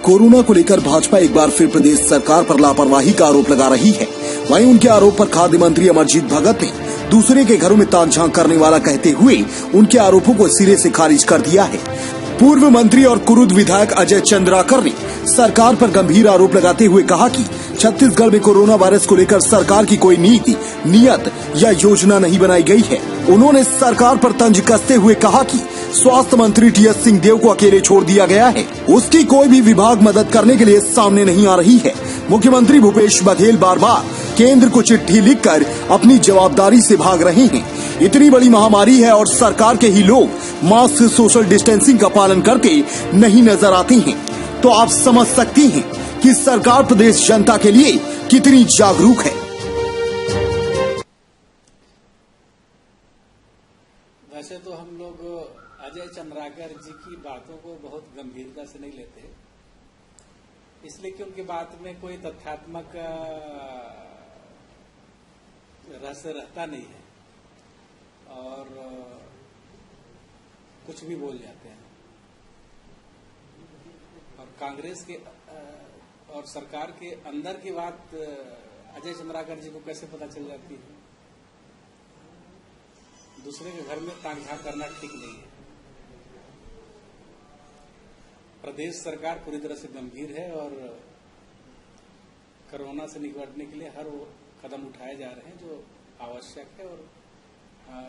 Corona को लेकर भाजपा एक बार फिर प्रदेश सरकार पर लापरवाही का आरोप लगा रही है। वहीं उनके आरोप पर खाद्य मंत्री अमरजीत भगत ने दूसरे के घरों में ताक-झांक करने वाला कहते हुए उनके आरोपों को सिरे से खारिज कर दिया है। पूर्व मंत्री और कुरुद विधायक अजय चंद्राकर ने सरकार पर गंभीर आरोप लगाते हुए कहा कि छत्तीसगढ़ में कोरोना वायरस को लेकर सरकार की कोई नीति, नियत या योजना नहीं बनाई गई है। उन्होंने सरकार पर तंज कसते हुए कहा कि स्वास्थ्य मंत्री टीएस सिंहदेव को अकेले छोड़ दिया गया है, उसकी कोई भी विभाग मदद करने के लिए सामने नहीं आ रही है। मुख्यमंत्री भूपेश बघेल बार बार केंद्र को चिट्ठी लिखकर अपनी जवाबदारी से भाग रहे हैं। इतनी बड़ी महामारी है और सरकार के ही लोग मास्क, सोशल डिस्टेंसिंग का पालन करके नहीं नजर आते हैं, तो आप समझ सकती हैं कि सरकार प्रदेश जनता के लिए कितनी जागरूक है। वैसे तो हम लोग अजय चंद्राकर जी की बातों को बहुत गंभीरता से नहीं लेते, इसलिए कि उनकी बात में कोई तथ्यात्मक रहस्य रहता नहीं है और कुछ भी बोल जाते हैं। और कांग्रेस के और सरकार के अंदर की बात अजय चंद्राकर जी को कैसे पता चल जाती है? दूसरे के घर में ताक-झांक करना ठीक नहीं है। प्रदेश सरकार पूरी तरह से गंभीर है और कोरोना से निपटने के लिए हर वो कदम उठाए जा रहे हैं जो आवश्यक है और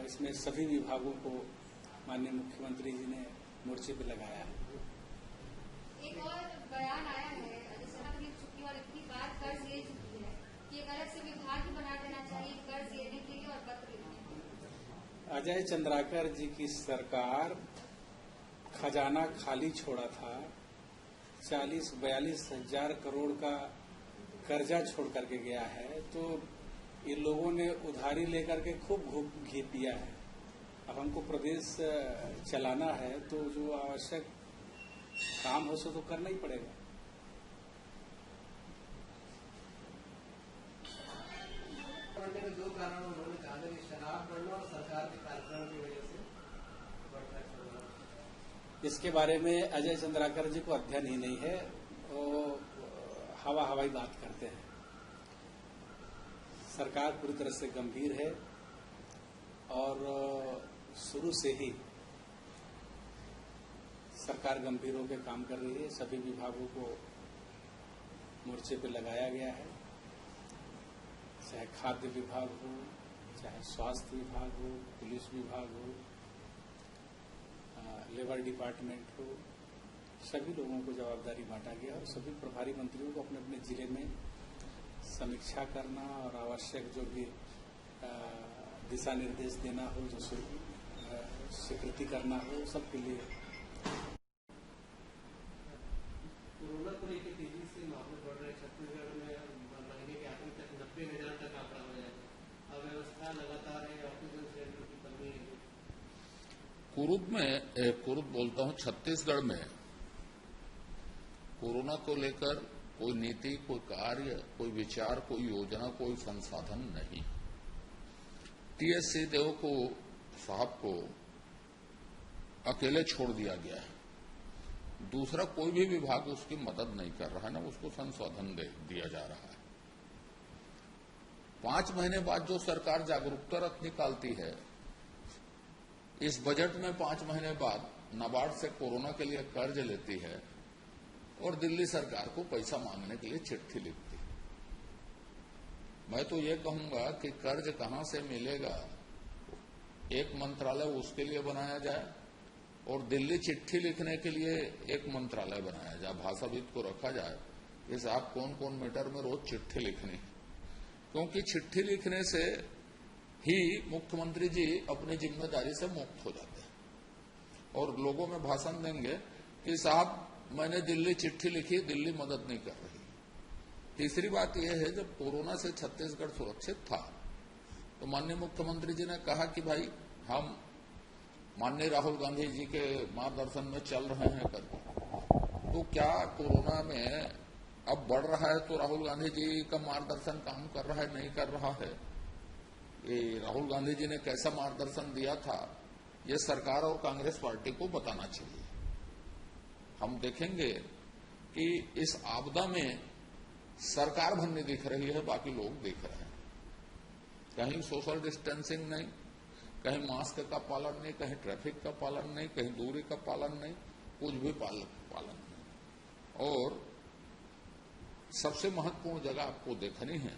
इसमें सभी विभागों को माननीय मुख्यमंत्री जी ने मोर्चे पे लगाया है। एक और बयान आया है छुट्टी और इतनी बार कर्ज ले चुकी है कि एक अलग से विभाग बना देना चाहिए कर्ज लेने के लिए और पत्र लिखने के लिए। अजय चंद्राकर जी की सरकार खजाना खाली छोड़ा था, 40-42 हजार करोड़ का कर्जा छोड़ करके गया है, तो ये लोगों ने उधारी लेकर के खूब घी पिया है। अब हमको प्रदेश चलाना है तो जो आवश्यक काम हो सो तो करना ही पड़ेगा। दो कारण उन्होंने कहा कि शराब बढ़ना और सरकार के कार्यक्रम की वजह से बढ़ता है। इसके बारे में अजय चंद्राकर जी को अध्ययन ही नहीं है, वो हवाई बात करते हैं। सरकार पूरी तरह से गंभीर है और शुरू से ही सरकार गंभीर होकर काम कर रही है। सभी विभागों को मोर्चे पे लगाया गया है, चाहे खाद्य विभाग हो, चाहे स्वास्थ्य विभाग हो, पुलिस विभाग हो, लेबर डिपार्टमेंट हो, सभी लोगों को जवाबदारी बांटा गया और सभी प्रभारी मंत्रियों को अपने अपने जिले में समीक्षा करना और आवश्यक जो भी दिशा निर्देश देना हो, जो स्वीकृति करना हो, सबके लिए। कोरोना को लेकर तेजी से मामले बढ़ रहे छत्तीसगढ़ में महीने के आखिर तक 90,000 तक आंकड़ा हो जाएगा। अव्यवस्था लगातार है, ऑक्सीजन सिलेंडर की कमी है। कुरुद बोलता हूं, छत्तीसगढ़ में कोरोना को लेकर कोई नीति, कोई कार्य, कोई विचार, कोई योजना, कोई संसाधन नहीं। टीएस सिंहदेव को साहब को अकेले छोड़ दिया गया है। दूसरा कोई भी विभाग उसकी मदद नहीं कर रहा है, ना उसको संशोधन दिया जा रहा है। 5 महीने बाद जो सरकार जागरूकता रथ निकालती है, इस बजट में 5 महीने बाद नाबार्ड से कोरोना के लिए कर्ज लेती है और दिल्ली सरकार को पैसा मांगने के लिए चिट्ठी लिखती है। मैं तो ये कहूंगा कि कर्ज कहां से मिलेगा, एक मंत्रालय उसके लिए बनाया जाए और दिल्ली चिट्ठी लिखने के लिए एक मंत्रालय बनाया जाए, भाषाविद को रखा जाए कि साहब कौन कौन मीटर में रोज चिट्ठी लिखनी है, क्योंकि चिट्ठी लिखने से ही मुख्यमंत्री जी अपनी जिम्मेदारी से मुक्त हो जाते हैं और लोगों में भाषण देंगे कि साहब मैंने दिल्ली चिट्ठी लिखी, दिल्ली मदद नहीं कर रही। तीसरी बात यह है, जब कोरोना से छत्तीसगढ़ सुरक्षित था तो माननीय मुख्यमंत्री जी ने कहा कि भाई हम माननीय राहुल गांधी जी के मार्गदर्शन में चल रहे हैं करके। तो क्या कोरोना में अब बढ़ रहा है तो राहुल गांधी जी का मार्गदर्शन काम कर रहा है, नहीं कर रहा है? ये राहुल गांधी जी ने कैसा मार्गदर्शन दिया था, ये सरकार और कांग्रेस पार्टी को बताना चाहिए। हम देखेंगे कि इस आपदा में सरकार भन्नी दिख रही है, बाकी लोग दिख रहे हैं। कहीं सोशल डिस्टेंसिंग नहीं, कहीं मास्क का पालन नहीं, कहीं ट्रैफिक का पालन नहीं, कहीं दूरी का पालन नहीं, कुछ भी पालन नहीं। और सबसे महत्वपूर्ण जगह आपको देखनी है,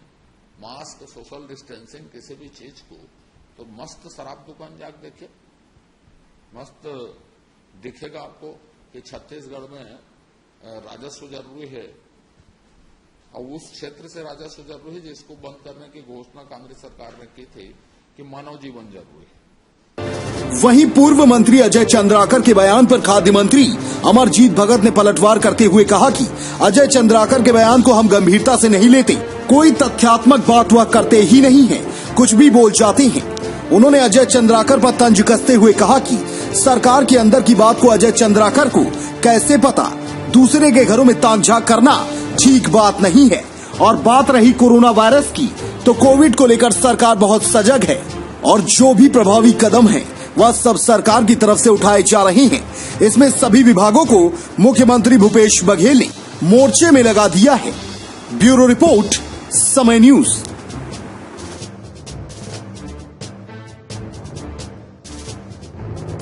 मास्क, सोशल डिस्टेंसिंग, किसी भी चीज को, तो मस्त शराब दुकान जाके देखिए, मस्त दिखेगा आपको कि छत्तीसगढ़ में राजस्व जरूरी है और उस क्षेत्र से राजस्व जरूरी है जिसको बंद करने की घोषणा कांग्रेस सरकार ने की थी कि मानव जीवन जरूरी है। वहीं पूर्व मंत्री अजय चंद्राकर के बयान पर खाद्य मंत्री अमरजीत भगत ने पलटवार करते हुए कहा कि अजय चंद्राकर के बयान को हम गंभीरता से नहीं लेते, कोई तथ्यात्मक बात वह करते ही नहीं है, कुछ भी बोल जाते हैं। उन्होंने अजय चंद्राकर पर तंज कसते हुए कहा कि सरकार के अंदर की बात को अजय चंद्राकर को कैसे पता, दूसरे के घरों में ताक-झांक करना ठीक बात नहीं है। और बात रही कोरोना वायरस की, तो कोविड को लेकर सरकार बहुत सजग है और जो भी प्रभावी कदम है वह सब सरकार की तरफ से उठाए जा रहे हैं। इसमें सभी विभागों को मुख्यमंत्री भूपेश बघेल ने मोर्चे में लगा दिया है। ब्यूरो रिपोर्ट, समय न्यूज।